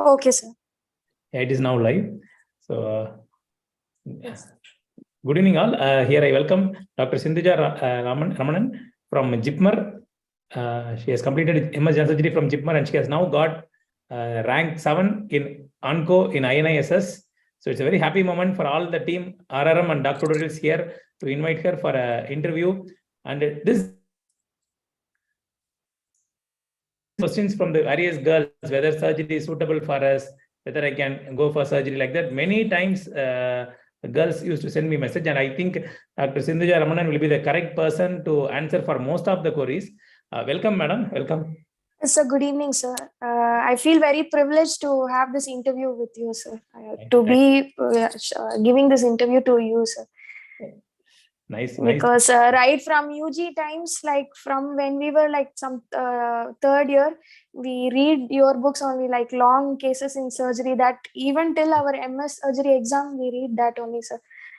Okay, sir. It is now live. So, good evening, all. Here I welcome Dr. Sinduja Ramanan from JIPMER. She has completed MS surgery from JIPMER and she has now got rank 7 in Onco in INISS. So it's a very happy moment for all the team, RRM and Dr. Tutorials here to invite her for an interview. And this questions from the various girls, whether surgery is suitable for us, whether I can go for surgery like that. Many times girls used to send me message, and I think Dr. Sinduja Ramanan will be the correct person to answer for most of the queries. Welcome, madam. Welcome. Sir, good evening, sir. I feel very privileged to have this interview with you, sir. Giving this interview to you, sir. Nice. Because right from UG times, like from when we were like some third year, we read your books only, like long cases in surgery, that even till our MS surgery exam, we read that only, sir.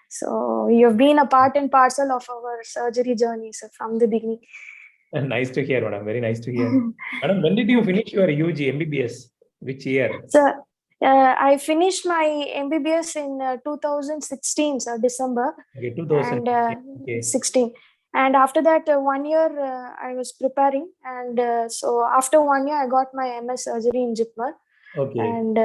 So you've been a part and parcel of our surgery journey, sir, from the beginning. Nice to hear, madam. Very nice to hear. Madam, when did you finish your UG MBBS? Which year? Sir, I finished my MBBS in 2016, sir, December. Okay, 2016. And after that, 1 year I was preparing. And so after 1 year, I got my MS surgery in JIPMER. Okay. And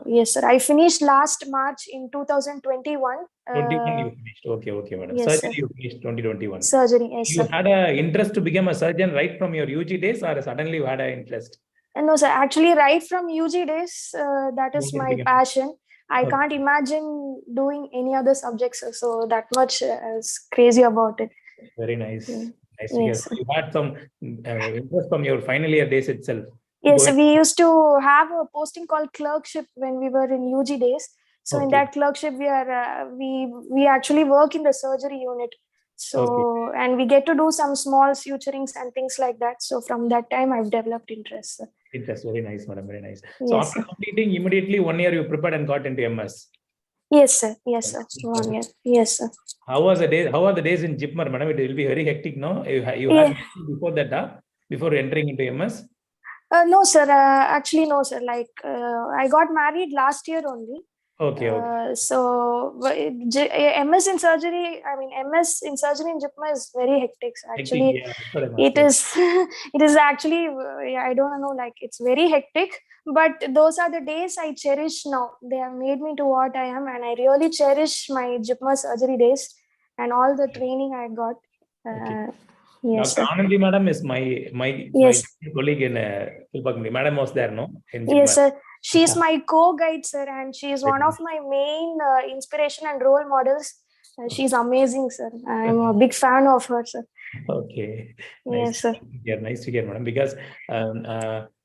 yes, sir, I finished last March in 2021. 21 you finished. Okay, madam. Yes, surgery sir. you finished 2021. Surgery, yes, You sir. had an interest to become a surgeon right from your UG days, or suddenly you had an interest? No, sir. Actually, right from UG days, that is my passion. I can't imagine doing any other subjects, so that much is crazy about it. Very nice. Yeah. Nice to hear. Yes, So you had some interest from your final year days itself. Yes, we used to have a posting called clerkship when we were in UG days. So in that clerkship, we actually work in the surgery unit. So and we get to do some small suturings and things like that. So from that time, I've developed interest. Interest, very nice, madam, very nice. Yes, so after completing immediately 1 year, you prepared and got into MS. Yes, sir. Yes, sir. 1 year. Yes, sir. How are the days in JIPMER, madam? It will be very hectic, no? You had before that, before entering into MS? No, sir. Actually, no, sir. Like I got married last year only. Okay. So MS in surgery, MS in surgery in JIPMER is very hectic. Actually, it is actually, I don't know, like it's very hectic. But those are the days I cherish now. They have made me to what I am, and I really cherish my JIPMER surgery days and all the training I got. Yes, Dr. Anandi madam is my colleague in Kilpakumdi. Madam was there, no? Yes, sir. She is my co-guide, sir, and she is one of my main inspiration and role models. She's amazing, sir. I'm a big fan of her, sir. Okay. Yes, sir. Nice to hear, madam. Because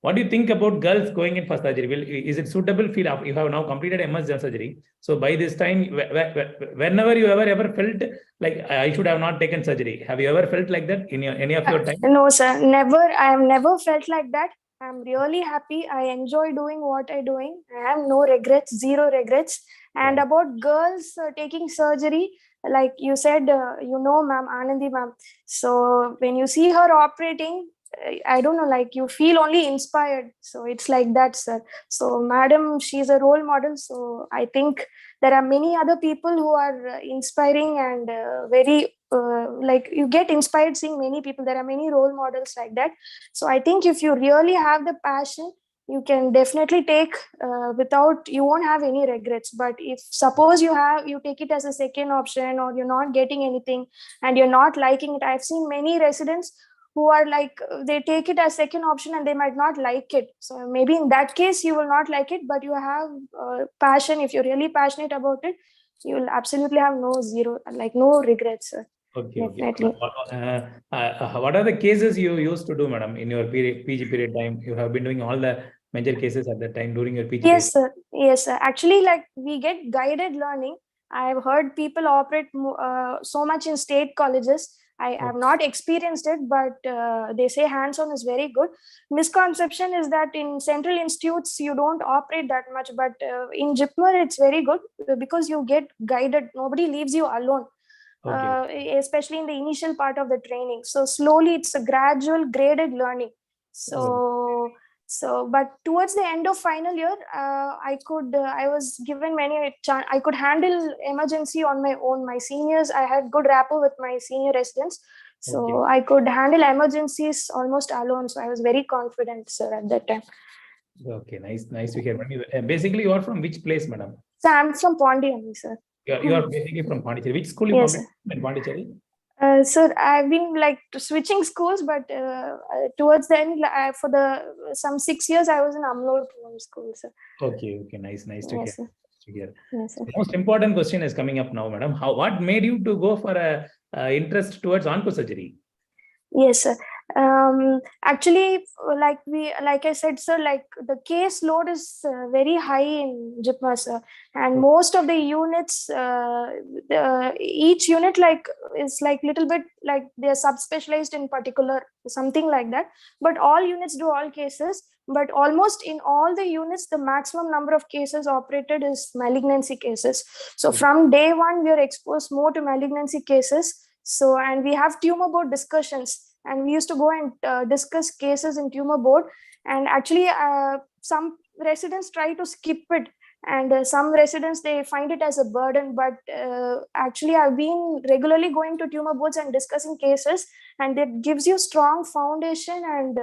what do you think about girls going in for surgery? Is it suitable field? You have now completed MS surgery. So by this time, whenever you ever felt like I should have not taken surgery, have you ever felt like that in any of your time? No, sir. Never. I have never felt like that. I'm really happy. I enjoy doing what I'm doing. I have no regrets, zero regrets. And about girls taking surgery, like you said, ma'am, Anandi ma'am. So when you see her operating, I don't know, like you feel only inspired. So it's like that, sir. So madam, she's a role model. So I think there are many other people who are inspiring and very like you get inspired seeing many people. There are many role models like that. So I think if you really have the passion, you can definitely take you won't have any regrets. But if suppose you take it as a second option, or you're not getting anything and you're not liking it, I've seen many residents who are like, they take it as second option and they might not like it. So maybe in that case you will not like it, but you have passion. If you're really passionate about it, you will absolutely have no regrets. Okay. What are the cases you used to do, madam, in your PG period time? You have been doing all the major cases at that time during your PG. Yes, sir. Yes, sir. Actually, like we get guided learning. I've heard people operate so much in state colleges. I have not experienced it, but they say hands-on is very good. Misconception is that in central institutes, you don't operate that much, but in JIPMER, it's very good because you get guided. Nobody leaves you alone. Especially in the initial part of the training. So slowly it's a gradual graded learning. So So, but towards the end of final year, I was given I could handle emergency on my own. My seniors, I had good rapport with my senior residents. So I could handle emergencies almost alone. So I was very confident, sir, at that time. Okay, nice to hear. Basically, you are from which place, madam? So I'm from Pondicherry, sir. You are basically from Pondicherry. Which school you completed in Pondicherry? Sir, I've been like switching schools, but towards the end, for some 6 years, I was in Amlore school, sir. Okay, nice to hear. Sir. Yes, sir. The most important question is coming up now, madam. What made you to go for a interest towards oncosurgery? Yes, sir. Actually, like I said, sir, like the case load is very high in JIPMA, sir, and most of the units, each unit is like little bit like they are subspecialized in particular, something like that. But all units do all cases. But almost in all the units, the maximum number of cases operated is malignancy cases. So from day one, we are exposed more to malignancy cases. So, and we have tumor board discussions, and we used to go and discuss cases in tumor board. And actually, some residents try to skip it, and some residents, they find it as a burden. But actually, I've been regularly going to tumor boards and discussing cases, and it gives you strong foundation, and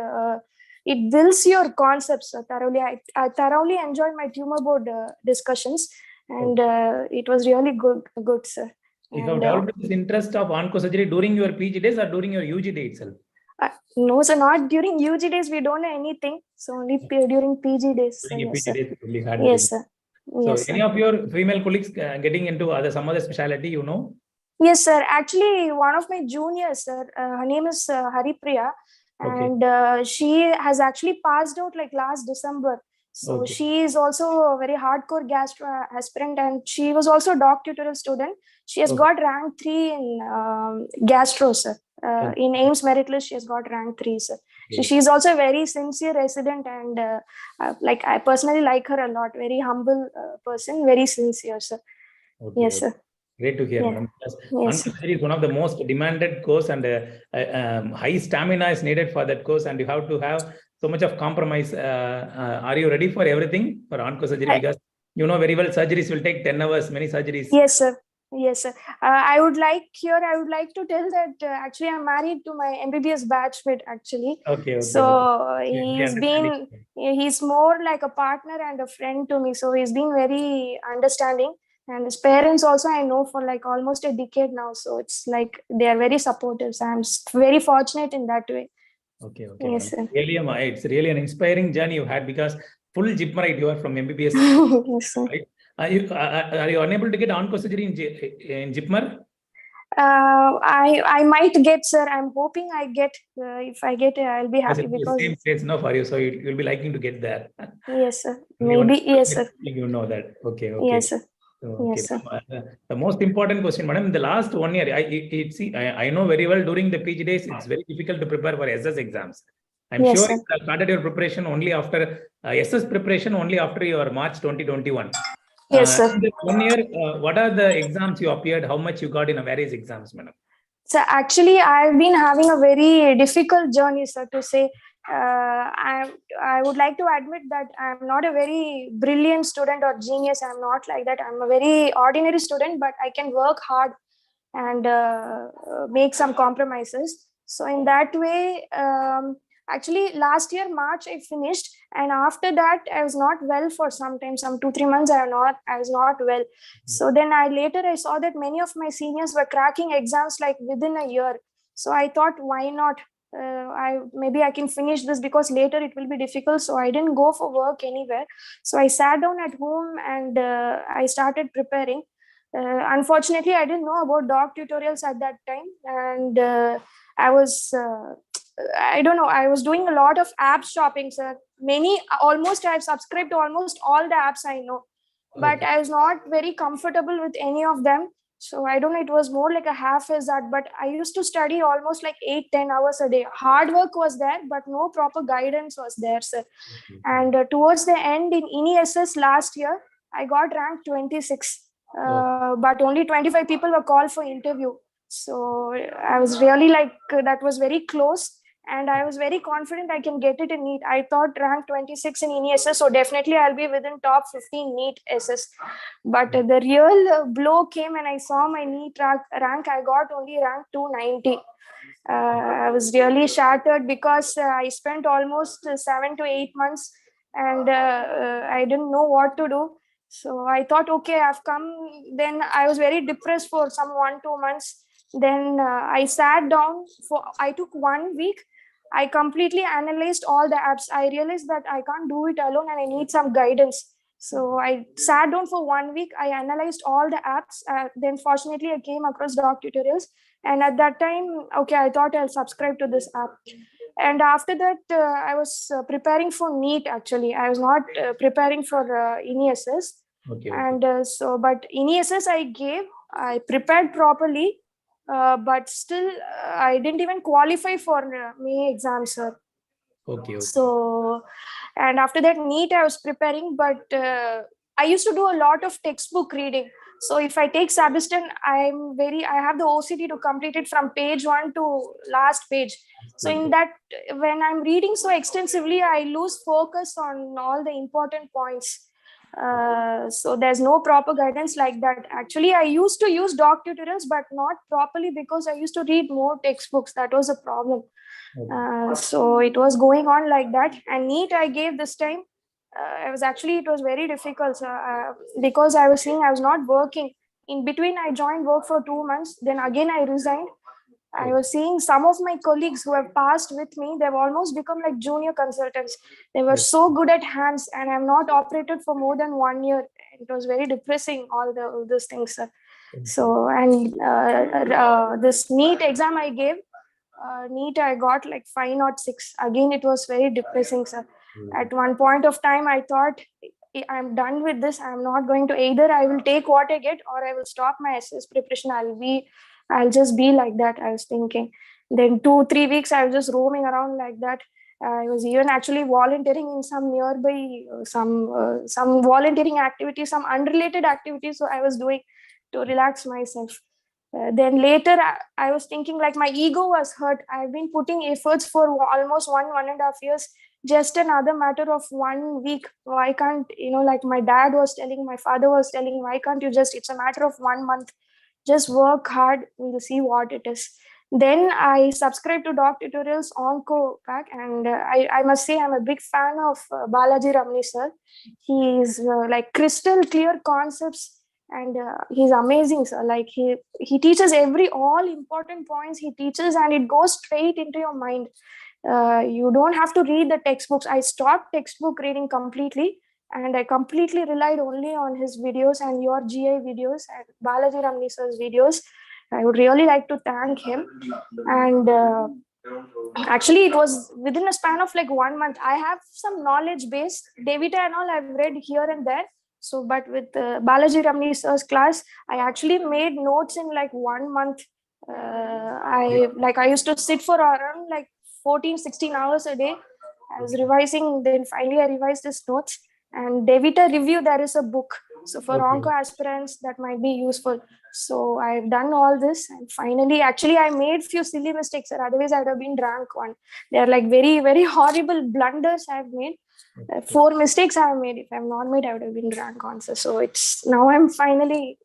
it builds your concepts thoroughly. I thoroughly enjoyed my tumor board discussions, and it was really good, sir. You have developed this interest of oncosurgery during your PG days or during your UG day itself? No, sir, not during UG days. We don't know anything. So only during PG days. During PG days, only had yes, sir. So any of your female colleagues getting into some other specialty, you know? Yes, sir. Actually, one of my juniors, sir, her name is Haripriya, and she has actually passed out like last December. So she is also a very hardcore gastro aspirant, and she was also a doctoral student. She has got rank 3 in gastro, sir. In AIMS merit list, she has got rank 3, sir. So she's also a very sincere resident, and like I personally like her a lot. Very humble person, very sincere, sir. Yes, sir. Great to hear, madam. Oncosurgery is one of the most demanded course, and high stamina is needed for that course, and you have to have so much of compromise. Are you ready for everything for oncosurgery? Because you know very well surgeries will take 10 hours, many surgeries. Yes, sir. Yes, sir. I would like to tell that actually I'm married to my MBBS batchmate actually. So he's more like a partner and a friend to me. So he's been very understanding. And his parents also I know for like almost a decade now. So it's like they are very supportive. So I'm very fortunate in that way. Okay. Yes, sir. It's really an inspiring journey you had, because full JIPMA, you are from MBBS. Yes, sir. Right? Are you unable to get oncosurgery in JIPMA? I might get, sir. I'm hoping I get. If I get it, I'll be happy, because same place no for you, so you'll be liking to get there. Yes, sir. Maybe yes, sir. You know that. Okay. Yes, sir. Yes, sir. The most important question, madam, in the last 1 year, I know very well during the PG days, it's very difficult to prepare for SS exams. I'm sure you started your preparation only after SS preparation only after your March 2021. Yes, sir. In this 1 year, what are the exams you appeared? How much you got in various exams, madam? So actually, I've been having a very difficult journey, sir, to say. I would like to admit that I'm not a very brilliant student or genius. I'm not like that. I'm a very ordinary student, but I can work hard and make some compromises. So in that way, actually last year March I finished, and after that I was not well for some time, some 2-3 months. I was not well. So then I saw that many of my seniors were cracking exams like within a year. So I thought, why not? Maybe I can finish this, because later it will be difficult. So I didn't go for work anywhere. So I sat down at home and I started preparing. Unfortunately, I didn't know about doc tutorials at that time, and I was I don't know, I was doing a lot of app shopping, sir. I've subscribed to almost all the apps I know, but I was not very comfortable with any of them. So I don't know, it was more like a half-hazard, but I used to study almost like 8-10 hours a day. Hard work was there, but no proper guidance was there, sir. And towards the end in INI-SS last year, I got ranked 26. But only 25 people were called for interview. So I was really like, that was very close. and I was very confident I can get it in NEET. I thought rank 26 in ESS, so definitely I'll be within top 15 NEET SS. But the real blow came when I saw my NEET rank. I got only rank 290. I was really shattered because I spent almost 7 to 8 months, and I didn't know what to do. So I thought, okay, I've come. Then I was very depressed for some 1 2 months. Then I sat down I took 1 week. I completely analyzed all the apps. I realized that I can't do it alone and I need some guidance. So I sat down for 1 week. I analyzed all the apps. Then fortunately, I came across doc tutorials. And at that time, okay, I thought I'll subscribe to this app. And after that, I was preparing for NEET. Actually, I was not preparing for NESS. Okay. And but NESS I prepared properly, but still I didn't even qualify for May exam, sir. Okay. So, and after that NEET I was preparing, but I used to do a lot of textbook reading. So if I take Sabiston, I have the OCD to complete it from page 1 to last page. So in that, when I'm reading so extensively, I lose focus on all the important points. So there's no proper guidance like that. Actually, I used to use doc tutorials, but not properly, because I used to read more textbooks. That was a problem. So it was going on like that. And NEET I gave this time. It was very difficult, because I was seeing I was not working. In between, I joined work for 2 months. Then again, I resigned. I was seeing some of my colleagues who have passed with me, they've almost become like junior consultants. They were so good at hands, and I'm not operated for more than 1 year. It was very depressing, all those things. So, and this NEET exam I gave, NEET I got like 506. Again, it was very depressing, sir. At one point of time, I thought, I'm done with this. I'm not going to, either I will take what I get or I will stop my SS preparation. I'll just be like that, I was thinking. Then 2 3 weeks I was just roaming around like that. I was even actually volunteering in some nearby some volunteering activities, some unrelated activities, so I was doing to relax myself. Then later I was thinking, like, my ego was hurt. I've been putting efforts for almost 1.5 years, just another matter of 1 week. Why can't, like my dad was telling, my father was telling, why can't you just, it's a matter of 1 month, just work hard, we'll see what it is. Then I subscribed to doc tutorials Onco pack, and I must say I'm a big fan of Balaji Ramani sir. He is like crystal clear concepts, and he's amazing, sir. Like he teaches all important points he teaches, and it goes straight into your mind. You don't have to read the textbooks. I stopped textbook reading completely, and I completely relied only on his videos and your GI videos and Balaji Ramani sir's videos. I would really like to thank him. And actually, it was within a span of like 1 month. I have some knowledge base, Devita and all I've read here and there. So, but with Balaji Ramani sir's class, I actually made notes in like 1 month. I used to sit for around like 14 16 hours a day. I was revising. Then finally, I revised his notes. And Devita review, there is a book. So for onco aspirants, that might be useful. So I've done all this, and finally, actually, I made few silly mistakes. Or otherwise, I'd have been rank 1. They're like very, very horrible blunders I've made. 4 mistakes I've made. If I'm not made, I would have been rank 1. So it's now I'm finally.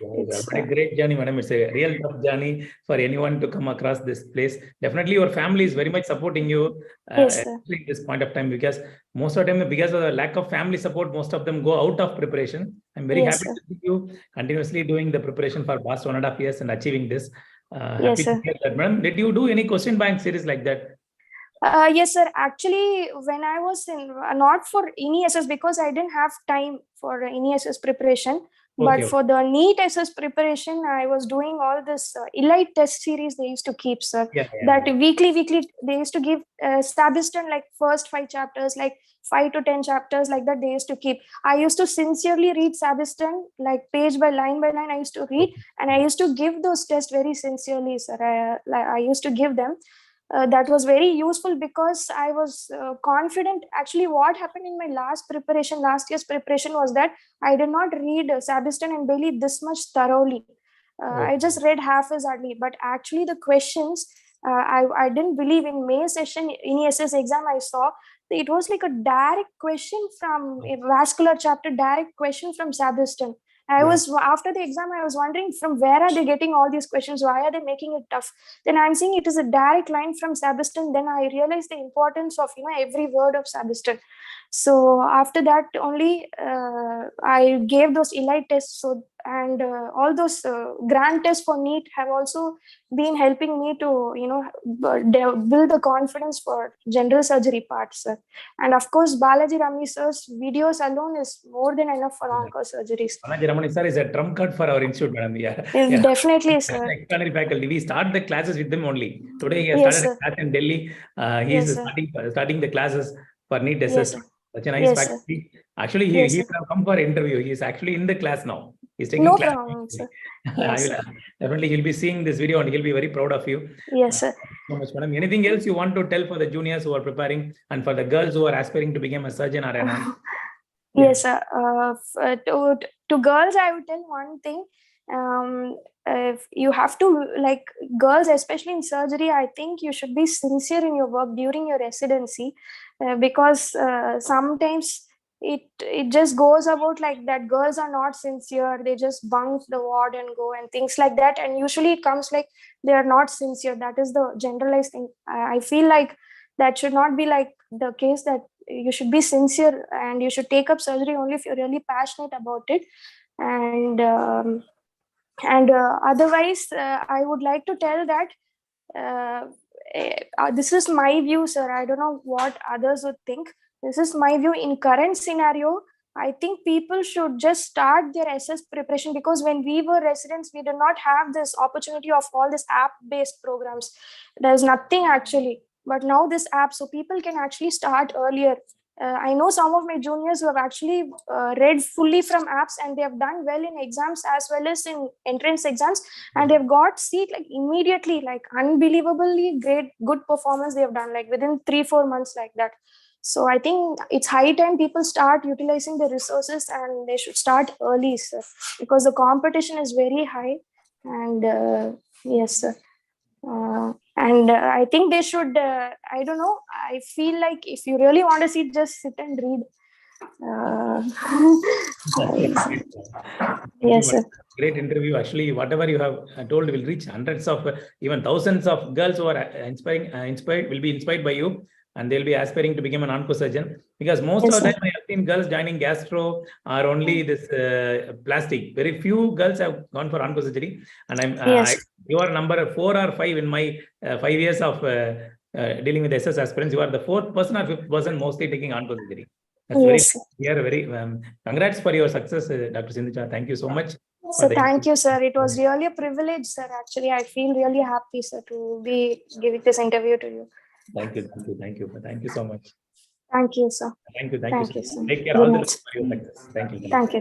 It's a great journey, madam. It's a real tough journey for anyone to come across this place. Definitely, your family is very much supporting you yes, at this point of time, because most of the time, because of the lack of family support, most of them go out of preparation. I'm very happy to see you continuously doing the preparation for past 1.5 years and achieving this. Happy to hear that, madam. Did you do any question bank series like that? Yes, sir. Actually, when I was in, not for NESS, because I didn't have time for NESS preparation, but for the NEET SS preparation, I was doing all this elite test series they used to keep, sir. That weekly, they used to give Sabiston like first 5 chapters, like 5 to 10 chapters, like that they used to keep. I used to sincerely read Sabiston, like page by line. I used to read, and I used to give those tests very sincerely, sir. I used to give them. That was very useful because I was confident. Actually, what happened in my last year's preparation, was that I did not read Sabiston and Bailey this much thoroughly. I just read half-heartedly, but actually the questions, I didn't believe. In May session in ESS exam, I saw it was like a direct question from a vascular chapter, direct question from Sebastian. I was, after the exam, I was wondering from where are they getting all these questions? Why are they making it tough? Then I'm seeing it is a direct line from Sebastian. Then I realized the importance of every word of Sebastian. So after that only I gave those elite tests. So and all those grand tests for NEET have also been helping me to build the confidence for general surgery parts. And of course, Balaji Ramani sir's videos alone is more than enough for onco surgeries. Balaji Ramani sir is a trump card for our institute, madam. Definitely, sir. Extraordinary faculty. We start the classes with them only. Today he has started a class in Delhi. He is starting the classes for NEET assessment. Such a nice faculty. Actually, he will have come for interview. He is actually in the class now. He's taking class. Problem, sir. Definitely, he'll be seeing this video and he'll be very proud of you. Yes, sir. So much, madam. Anything else you want to tell for the juniors who are preparing and for the girls who are aspiring to become a surgeon or an Yes, sir. To girls, I would tell one thing. If you have to, like girls, especially in surgery, I think you should be sincere in your work during your residency, because sometimes it just goes about like that. Girls are not sincere. They just bunk the ward and go and things like that. And usually it comes like they are not sincere. That is the generalized thing. I feel like that should not be like the case, that you should be sincere and you should take up surgery only if you're really passionate about it. And otherwise, I would like to tell that this is my view, sir. I don't know what others would think. This is my view. In current scenario, I think people should just start their SS preparation, because when we were residents, we did not have this opportunity of all this app-based programs. There's nothing actually. But now this app, so people can actually start earlier. I know some of my juniors who have actually read fully from apps, and they have done well in exams as well as in entrance exams, and they've got seat like immediately, like unbelievably great, good performance they have done like within 3-4 months like that. So I think it's high time people start utilizing the resources, and they should start early, sir, because the competition is very high. And yes, sir. I think they should, I don't know, I feel like if you really want to see, just sit and read. Yes, sir. Great interview. Actually, whatever you have told will reach hundreds of, even thousands of girls who are inspired, will be inspired by you, and they'll be aspiring to become an onco surgeon. Because most of the time I have seen girls joining gastro or only this plastic. Very few girls have gone for onco surgery, and you are number 4 or 5 in my 5 years of dealing with SS aspirants. You are the 4th person or 5th person mostly taking onco surgery. That's very congrats for your success, Dr. Sinduja. Thank you so much. So thank you, sir. It was really a privilege, sir. Actually, I feel really happy, sir, to be giving this interview to you. Thank you so much. Thank you, sir. Thank you, sir. Sir. Take care. All the best for your success. Thank you. Thank you.